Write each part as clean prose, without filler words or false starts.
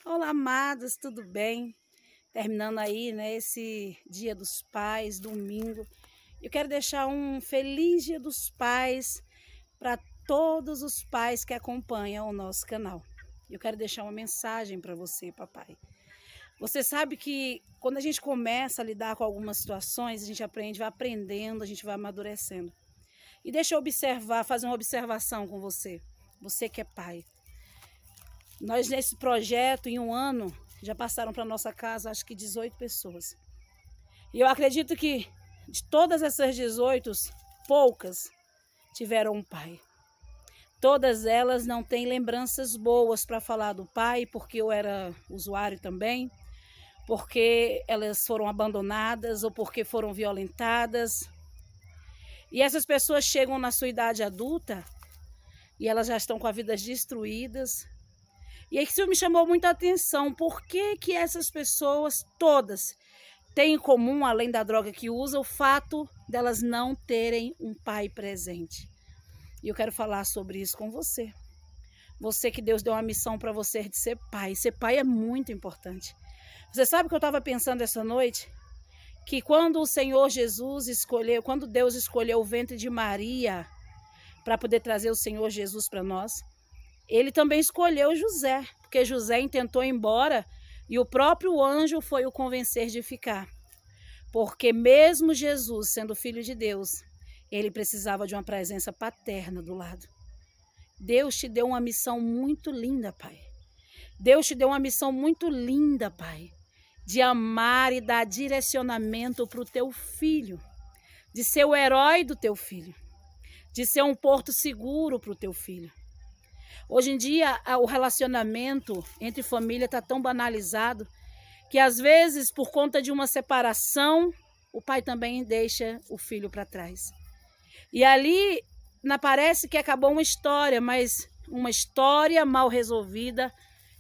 Olá, amados, tudo bem? Terminando aí, né, esse Dia dos Pais, domingo. Eu quero deixar um feliz Dia dos Pais para todos os pais que acompanham o nosso canal. Eu quero deixar uma mensagem para você, papai. Você sabe que quando a gente começa a lidar com algumas situações, a gente aprende, vai aprendendo, a gente vai amadurecendo. E deixa eu fazer uma observação com você. Você que é pai. Nós, nesse projeto, em um ano, já passaram para nossa casa, acho que 18 pessoas. E eu acredito que de todas essas 18, poucas tiveram um pai. Todas elas não têm lembranças boas para falar do pai, porque eu era usuário também, porque elas foram abandonadas ou porque foram violentadas. E essas pessoas chegam na sua idade adulta e elas já estão com a vida destruídas. E aí isso me chamou muita atenção. Por que essas pessoas todas têm em comum, além da droga que usam, o fato delas não terem um pai presente? E eu quero falar sobre isso com você. Você que Deus deu uma missão para você de ser pai. Ser pai é muito importante. Você sabe que eu estava pensando essa noite? Que quando o Senhor Jesus escolheu, quando Deus escolheu o ventre de Maria para poder trazer o Senhor Jesus para nós, Ele também escolheu José, porque José intentou ir embora e o próprio anjo foi o convencer de ficar. Porque mesmo Jesus sendo filho de Deus, ele precisava de uma presença paterna do lado. Deus te deu uma missão muito linda, pai. Deus te deu uma missão muito linda, pai, de amar e dar direcionamento para o teu filho, de ser o herói do teu filho, de ser um porto seguro para o teu filho. Hoje em dia, o relacionamento entre família está tão banalizado que, às vezes, por conta de uma separação, o pai também deixa o filho para trás. E ali, parece que acabou uma história, mas uma história mal resolvida,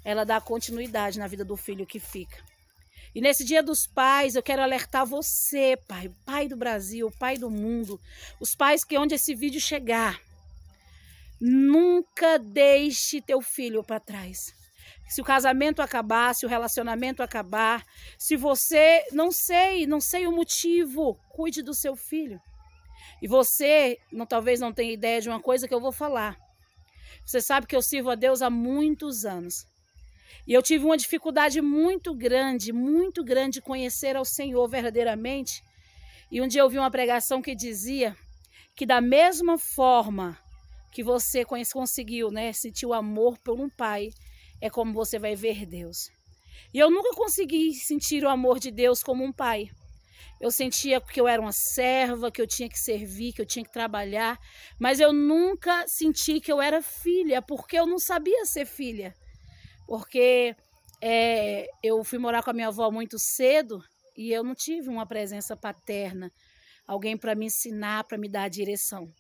ela dá continuidade na vida do filho que fica. E nesse Dia dos Pais, eu quero alertar você, pai, pai do Brasil, pai do mundo, os pais que onde esse vídeo chegar, nunca deixe teu filho para trás. Se o casamento acabar, se o relacionamento acabar, se você, não sei o motivo, cuide do seu filho. E você, talvez não tenha ideia de uma coisa que eu vou falar. Você sabe que eu sirvo a Deus há muitos anos. E eu tive uma dificuldade muito grande de conhecer ao Senhor verdadeiramente. E um dia eu vi uma pregação que dizia que da mesma forma que você conseguiu, né, sentir o amor por um pai, é como você vai ver Deus. E eu nunca consegui sentir o amor de Deus como um pai. Eu sentia que eu era uma serva, que eu tinha que servir, que eu tinha que trabalhar, mas eu nunca senti que eu era filha, porque eu não sabia ser filha. Porque eu fui morar com a minha avó muito cedo e eu não tive uma presença paterna, alguém para me ensinar, para me dar a direção.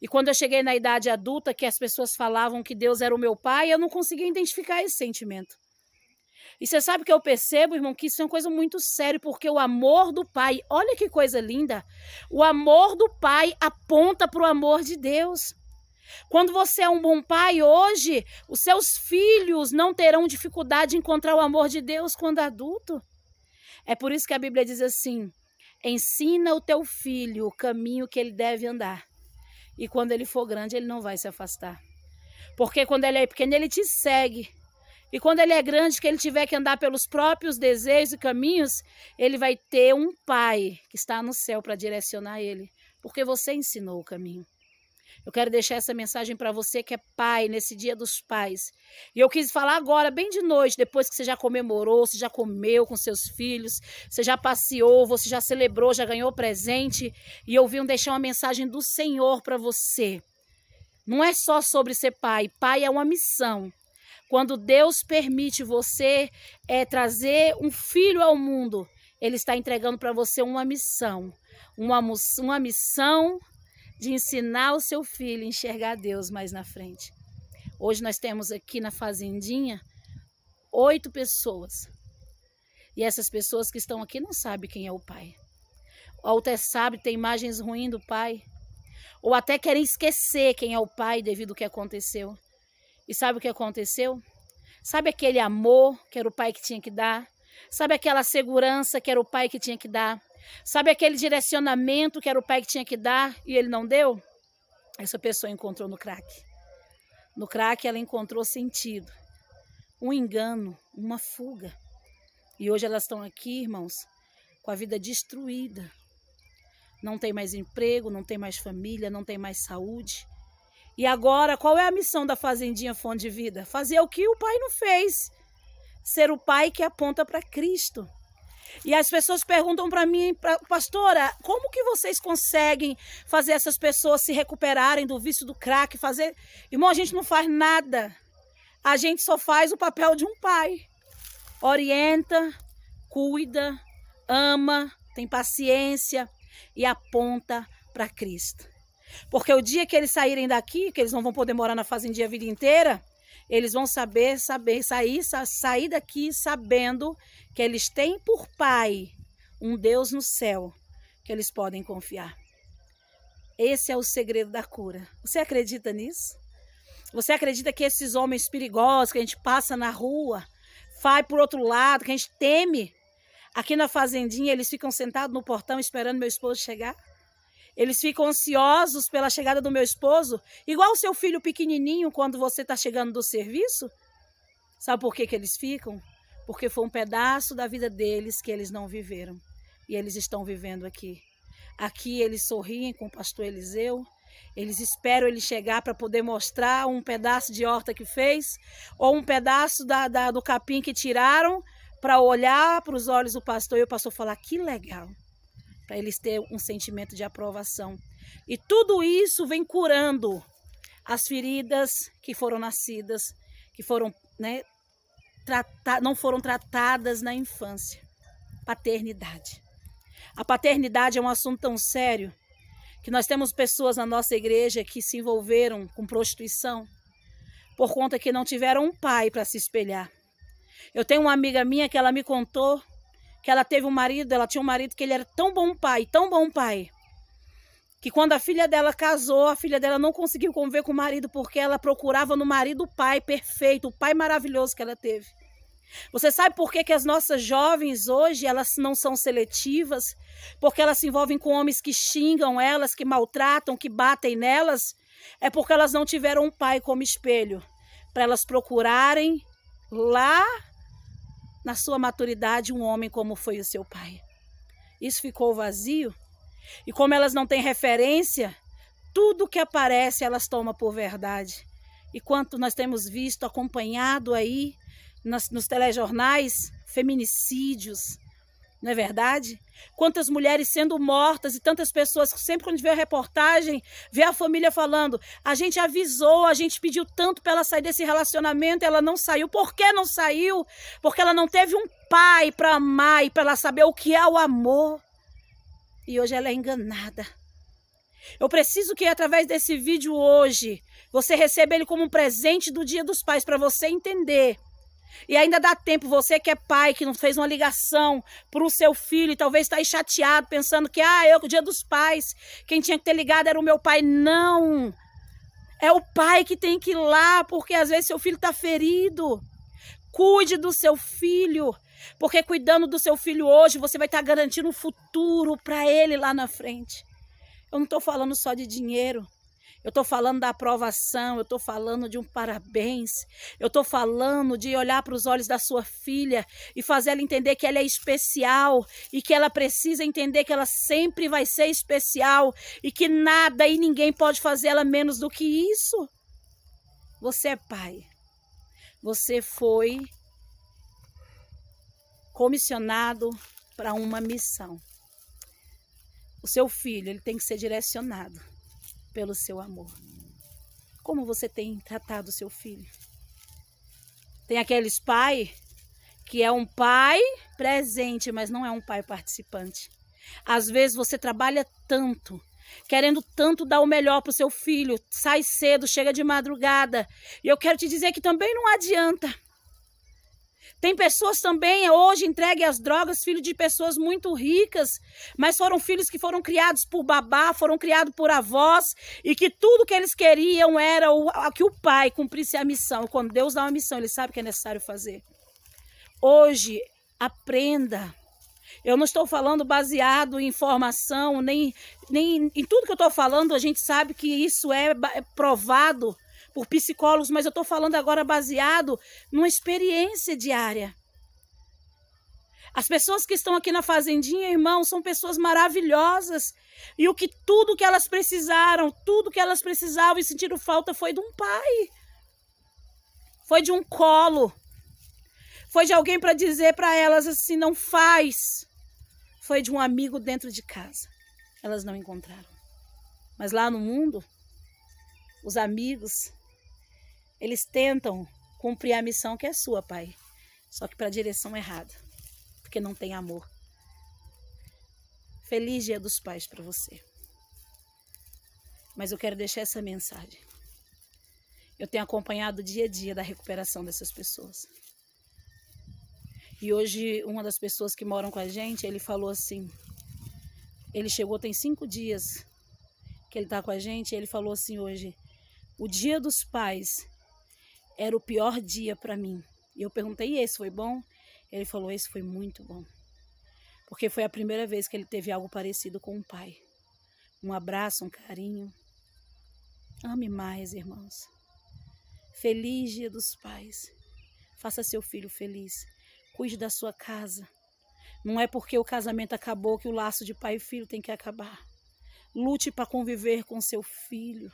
E quando eu cheguei na idade adulta, que as pessoas falavam que Deus era o meu pai, eu não conseguia identificar esse sentimento. E você sabe que eu percebo, irmão, que isso é uma coisa muito séria, porque o amor do pai, olha que coisa linda, o amor do pai aponta para o amor de Deus. Quando você é um bom pai hoje, os seus filhos não terão dificuldade de encontrar o amor de Deus quando adulto. É por isso que a Bíblia diz assim, ensina o teu filho o caminho que ele deve andar. E quando ele for grande, ele não vai se afastar. Porque quando ele é pequeno, ele te segue. E quando ele é grande, que ele tiver que andar pelos próprios desejos e caminhos, ele vai ter um pai que está no céu para direcionar ele. Porque você ensinou o caminho. Eu quero deixar essa mensagem para você que é pai, nesse Dia dos Pais. E eu quis falar agora, bem de noite, depois que você já comemorou, você já comeu com seus filhos, você já passeou, você já celebrou, já ganhou presente. E eu vim deixar uma mensagem do Senhor para você. Não é só sobre ser pai. Pai é uma missão. Quando Deus permite você trazer um filho ao mundo, Ele está entregando para você uma missão. Uma missão de ensinar o seu filho a enxergar Deus mais na frente. Hoje nós temos aqui na fazendinha 8 pessoas. E essas pessoas que estão aqui não sabem quem é o pai. Ou até sabe, tem imagens ruins do pai. Ou até querem esquecer quem é o pai devido ao que aconteceu. E sabe o que aconteceu? Sabe aquele amor que era o pai que tinha que dar? Sabe aquela segurança que era o pai que tinha que dar? Sabe aquele direcionamento que era o pai que tinha que dar e ele não deu? Essa pessoa encontrou no crack. No crack ela encontrou sentido, um engano, uma fuga. E hoje elas estão aqui, irmãos, com a vida destruída. Não tem mais emprego, não tem mais família, não tem mais saúde. E agora, qual é a missão da Fazendinha Fonte de Vida? Fazer o que o pai não fez. Ser o pai que aponta para Cristo. E as pessoas perguntam para mim, pastora, como que vocês conseguem fazer essas pessoas se recuperarem do vício do crack? Irmão, a gente não faz nada. A gente só faz o papel de um pai. Orienta, cuida, ama, tem paciência e aponta para Cristo. Porque o dia que eles saírem daqui, que eles não vão poder morar na fazendinha a vida inteira, eles vão sair daqui sabendo que eles têm por pai um Deus no céu que eles podem confiar. Esse é o segredo da cura. Você acredita nisso? Você acredita que esses homens perigosos que a gente passa na rua, vai por outro lado, que a gente teme, aqui na fazendinha eles ficam sentados no portão esperando meu esposo chegar? Eles ficam ansiosos pela chegada do meu esposo, igual o seu filho pequenininho quando você está chegando do serviço? Sabe por que eles ficam? Porque foi um pedaço da vida deles que eles não viveram. E eles estão vivendo aqui. Aqui eles sorriem com o pastor Eliseu, eles esperam ele chegar para poder mostrar um pedaço de horta que fez, ou um pedaço do capim que tiraram, para olhar para os olhos do pastor e o pastor falar, que legal. Para eles terem um sentimento de aprovação. E tudo isso vem curando as feridas que foram nascidas, que foram, não foram tratadas na infância. Paternidade. A paternidade é um assunto tão sério que nós temos pessoas na nossa igreja que se envolveram com prostituição por conta que não tiveram um pai para se espelhar. Eu tenho uma amiga minha que ela me contou que ela teve um marido, ela tinha um marido que ele era tão bom pai, que quando a filha dela casou, a filha dela não conseguiu conviver com o marido porque ela procurava no marido o pai perfeito, o pai maravilhoso que ela teve. Você sabe por que as nossas jovens hoje, elas não são seletivas? Porque elas se envolvem com homens que xingam elas, que maltratam, que batem nelas? É porque elas não tiveram um pai como espelho, para elas procurarem lá na sua maturidade um homem como foi o seu pai. Isso ficou vazio. E como elas não têm referência, tudo que aparece elas tomam por verdade. E quanto nós temos visto, acompanhado aí nos telejornais, feminicídios, não é verdade? Quantas mulheres sendo mortas e tantas pessoas que sempre quando vê a reportagem, vê a família falando, a gente avisou, a gente pediu tanto para ela sair desse relacionamento, ela não saiu. Por que não saiu? Porque ela não teve um pai para amar e para ela saber o que é o amor. E hoje ela é enganada. Eu preciso que através desse vídeo hoje, você receba ele como um presente do Dia dos Pais, para você entender. E ainda dá tempo, você que é pai, que não fez uma ligação para o seu filho e talvez está aí chateado, pensando que, o Dia dos Pais, quem tinha que ter ligado era o meu pai. Não! É o pai que tem que ir lá, porque às vezes seu filho está ferido. Cuide do seu filho, porque cuidando do seu filho hoje, você vai estar garantindo um futuro para ele lá na frente. Eu não estou falando só de dinheiro. Eu estou falando da aprovação, eu estou falando de um parabéns, eu estou falando de olhar para os olhos da sua filha e fazer ela entender que ela é especial e que ela precisa entender que ela sempre vai ser especial e que nada e ninguém pode fazer ela menos do que isso. Você é pai, você foi comissionado para uma missão. O seu filho, ele tem que ser direcionado pelo seu amor. Como você tem tratado o seu filho? Tem aqueles pais que é um pai presente, mas não é um pai participante. Às vezes você trabalha tanto, querendo tanto dar o melhor para o seu filho, sai cedo, chega de madrugada. E eu quero te dizer que também não adianta. Tem pessoas também hoje entregues às drogas, filhos de pessoas muito ricas, mas foram filhos que foram criados por babá, foram criados por avós, e que tudo que eles queriam era que o pai cumprisse a missão. Quando Deus dá uma missão, ele sabe o que é necessário fazer. Hoje, aprenda. Eu não estou falando baseado em informação, nem em tudo que eu estou falando, a gente sabe que isso é provado por psicólogos, mas eu estou falando agora baseado numa experiência diária. As pessoas que estão aqui na fazendinha, irmão, são pessoas maravilhosas. E tudo que elas precisaram, tudo que elas precisavam e sentiram falta foi de um pai. Foi de um colo. Foi de alguém para dizer para elas assim, não faz. Foi de um amigo dentro de casa. Elas não encontraram. Mas lá no mundo, os amigos, eles tentam cumprir a missão que é sua, pai. Só que para a direção errada. Porque não tem amor. Feliz Dia dos Pais para você. Mas eu quero deixar essa mensagem. Eu tenho acompanhado o dia a dia da recuperação dessas pessoas. E hoje, uma das pessoas que moram com a gente, ele falou assim, ele chegou tem 5 dias que ele está com a gente, e ele falou assim hoje, o Dia dos Pais era o pior dia para mim. E eu perguntei, esse foi bom? Ele falou, esse foi muito bom. Porque foi a primeira vez que ele teve algo parecido com um pai. Um abraço, um carinho. Ame mais, irmãos. Feliz Dia dos Pais. Faça seu filho feliz. Cuide da sua casa. Não é porque o casamento acabou que o laço de pai e filho tem que acabar. Lute para conviver com seu filho.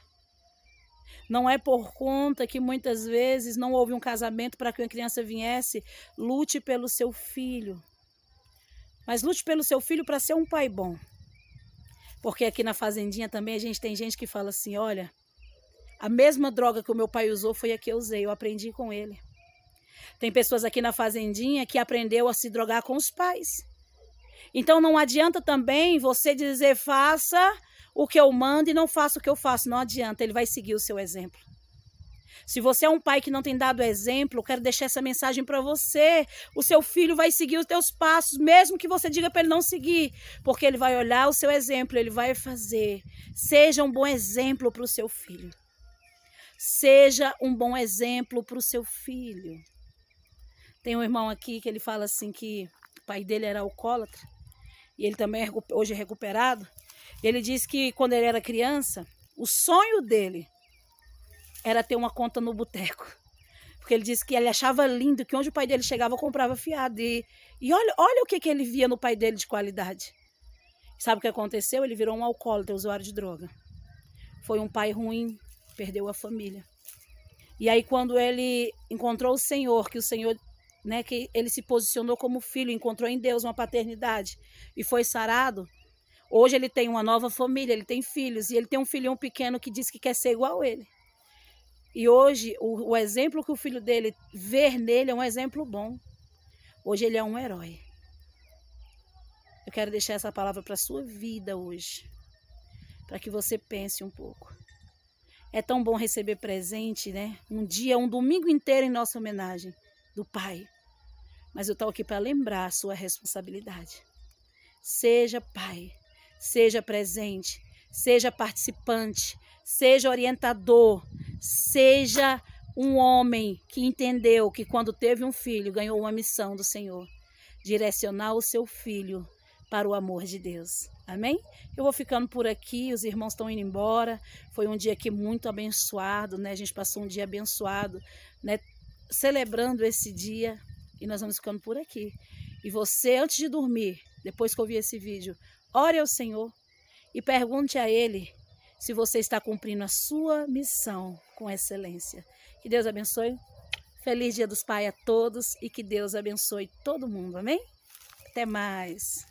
Não é por conta que muitas vezes não houve um casamento para que uma criança viesse. Lute pelo seu filho. Mas lute pelo seu filho para ser um pai bom. Porque aqui na fazendinha também a gente tem gente que fala assim, olha, a mesma droga que o meu pai usou foi a que eu usei, eu aprendi com ele. Tem pessoas aqui na fazendinha que aprendeu a se drogar com os pais. Então não adianta também você dizer, faça o que eu mando e não faça o que eu faço. Não adianta, ele vai seguir o seu exemplo. Se você é um pai que não tem dado exemplo, eu quero deixar essa mensagem para você. O seu filho vai seguir os teus passos, mesmo que você diga para ele não seguir. Porque ele vai olhar o seu exemplo, ele vai fazer. Seja um bom exemplo para o seu filho. Seja um bom exemplo para o seu filho. Tem um irmão aqui que ele fala assim que o pai dele era alcoólatra. E ele também hoje é recuperado. Ele diz que quando ele era criança, o sonho dele era ter uma conta no boteco. Porque ele disse que ele achava lindo que onde o pai dele chegava, comprava fiado. E olha o que ele via no pai dele de qualidade. Sabe o que aconteceu? Ele virou um alcoólatra, usuário de droga. Foi um pai ruim, perdeu a família. E aí quando ele encontrou o Senhor, que o Senhor, né, que ele se posicionou como filho, encontrou em Deus uma paternidade e foi sarado, hoje ele tem uma nova família, ele tem filhos, e ele tem um filhão pequeno que diz que quer ser igual a ele. E hoje, o exemplo que o filho dele vê nele é um exemplo bom. Hoje ele é um herói. Eu quero deixar essa palavra para a sua vida hoje, para que você pense um pouco. É tão bom receber presente, né? Um domingo inteiro em nossa homenagem do pai. Mas eu estou aqui para lembrar a sua responsabilidade. Seja pai, seja presente, seja participante, seja orientador, seja um homem que entendeu que quando teve um filho, ganhou uma missão do Senhor. Direcionar o seu filho para o amor de Deus. Amém? Eu vou ficando por aqui, os irmãos estão indo embora. Foi um dia aqui muito abençoado, né? A gente passou um dia abençoado, né? Celebrando esse dia, e nós vamos ficando por aqui. E você, antes de dormir, depois que ouvir esse vídeo, ore ao Senhor e pergunte a Ele se você está cumprindo a sua missão com excelência. Que Deus abençoe. Feliz Dia dos Pais a todos e que Deus abençoe todo mundo. Amém? Até mais.